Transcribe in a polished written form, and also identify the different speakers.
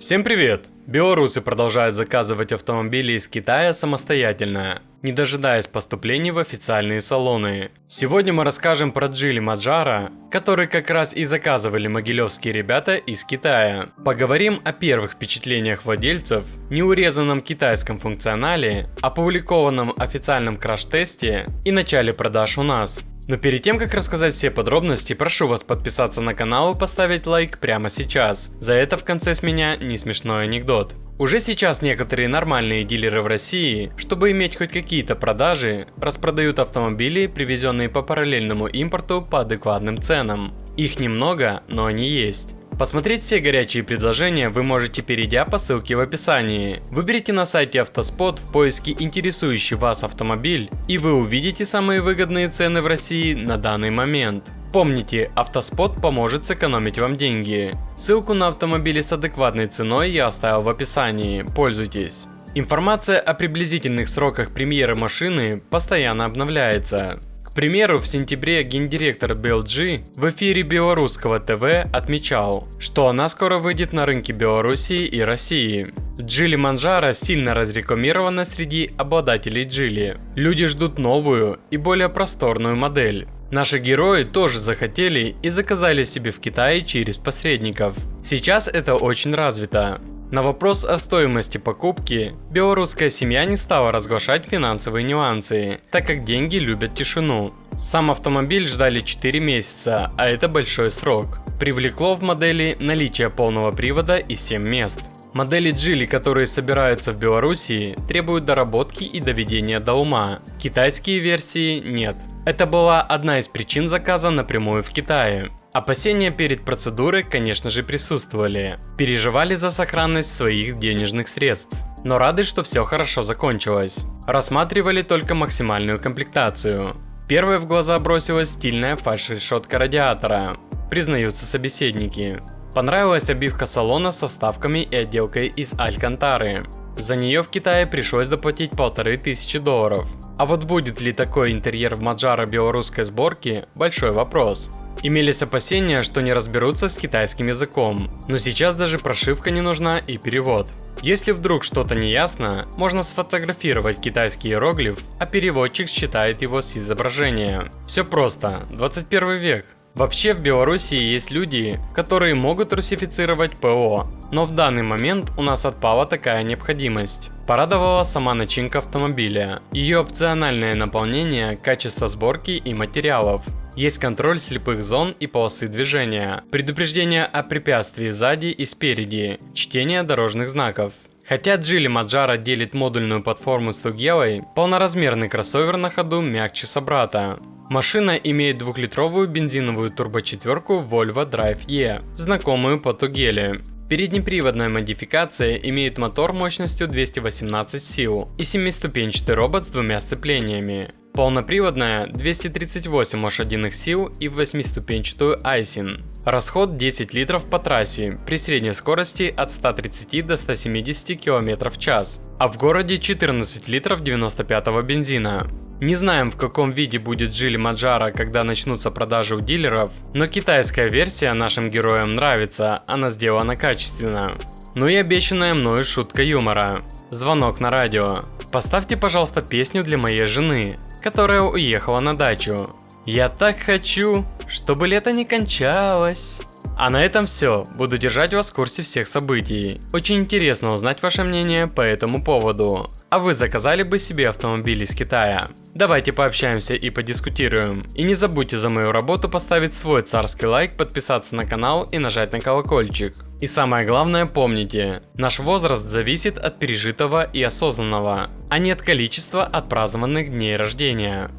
Speaker 1: Всем привет! Белорусы продолжают заказывать автомобили из Китая самостоятельно, не дожидаясь поступления в официальные салоны. Сегодня мы расскажем про Geely Manjaro, который как раз и заказывали могилевские ребята из Китая. Поговорим о первых впечатлениях владельцев, неурезанном китайском функционале, опубликованном официальном краш-тесте и начале продаж у нас. Но перед тем, как рассказать все подробности, прошу вас подписаться на канал и поставить лайк прямо сейчас. За это в конце с меня не смешной анекдот. Уже сейчас некоторые нормальные дилеры в России, чтобы иметь хоть какие-то продажи, распродают автомобили, привезенные по параллельному импорту по адекватным ценам. Их немного, но они есть. Посмотреть все горячие предложения вы можете, перейдя по ссылке в описании. Выберите на сайте Автоспот в поиске интересующий вас автомобиль, и вы увидите самые выгодные цены в России на данный момент. Помните, Автоспот поможет сэкономить вам деньги. Ссылку на автомобили с адекватной ценой я оставил в описании, пользуйтесь. Информация о приблизительных сроках премьеры машины постоянно обновляется. К примеру, в сентябре гендиректор BLG в эфире белорусского ТВ отмечал, что она скоро выйдет на рынки Белоруссии и России. Geely Manjaro сильно разрекламирована среди обладателей Geely. Люди ждут новую и более просторную модель. Наши герои тоже захотели и заказали себе в Китае через посредников. Сейчас это очень развито. На вопрос о стоимости покупки белорусская семья не стала разглашать финансовые нюансы, так как деньги любят тишину. Сам автомобиль ждали 4 месяца, а это большой срок. Привлекло в модели наличие полного привода и 7 мест. Модели Geely, которые собираются в Белоруссии, требуют доработки и доведения до ума. Китайские версии нет. Это была одна из причин заказа напрямую в Китае. Опасения перед процедурой, конечно же, присутствовали. Переживали за сохранность своих денежных средств. Но рады, что все хорошо закончилось. Рассматривали только максимальную комплектацию. Первой в глаза бросилась стильная фальш-решетка радиатора, признаются собеседники. Понравилась обивка салона со вставками и отделкой из алькантары. За нее в Китае пришлось доплатить $1500. А вот будет ли такой интерьер в Manjaro белорусской сборки – большой вопрос. Имелись опасения, что не разберутся с китайским языком, но сейчас даже прошивка не нужна и перевод. Если вдруг что-то не ясно, можно сфотографировать китайский иероглиф, а переводчик считает его с изображения. Все просто, 21 век. Вообще в Беларуси есть люди, которые могут русифицировать ПО, но в данный момент у нас отпала такая необходимость. Порадовала сама начинка автомобиля, ее опциональное наполнение, качество сборки и материалов. Есть контроль слепых зон и полосы движения, предупреждение о препятствии сзади и спереди, чтение дорожных знаков. Хотя Geely Manjaro делит модульную платформу с Тугелой, полноразмерный кроссовер на ходу мягче собрата. Машина имеет 2-литровую бензиновую турбочетверку Volvo Drive E, знакомую по Тугеле. Переднеприводная модификация имеет мотор мощностью 218 сил и 7-ступенчатый робот с 2 сцеплениями. Полноприводная 238 лошадиных сил и 8-ступенчатую Aisin. Расход 10 литров по трассе при средней скорости от 130 до 170 км в час, а в городе 14 литров 95-го бензина. Не знаем, в каком виде будет Geely Manjaro, когда начнутся продажи у дилеров, но китайская версия нашим героям нравится, она сделана качественно. Ну и обещанная мною шутка юмора. Звонок на радио. Поставьте, пожалуйста, песню для моей жены, которая уехала на дачу. Я так хочу, чтобы лето не кончалось. А на этом все. Буду держать вас в курсе всех событий. Очень интересно узнать ваше мнение по этому поводу. А вы заказали бы себе автомобиль из Китая? Давайте пообщаемся и подискутируем. И не забудьте за мою работу поставить свой царский лайк, подписаться на канал и нажать на колокольчик. И самое главное, помните, наш возраст зависит от пережитого и осознанного, а не от количества отпразднованных дней рождения.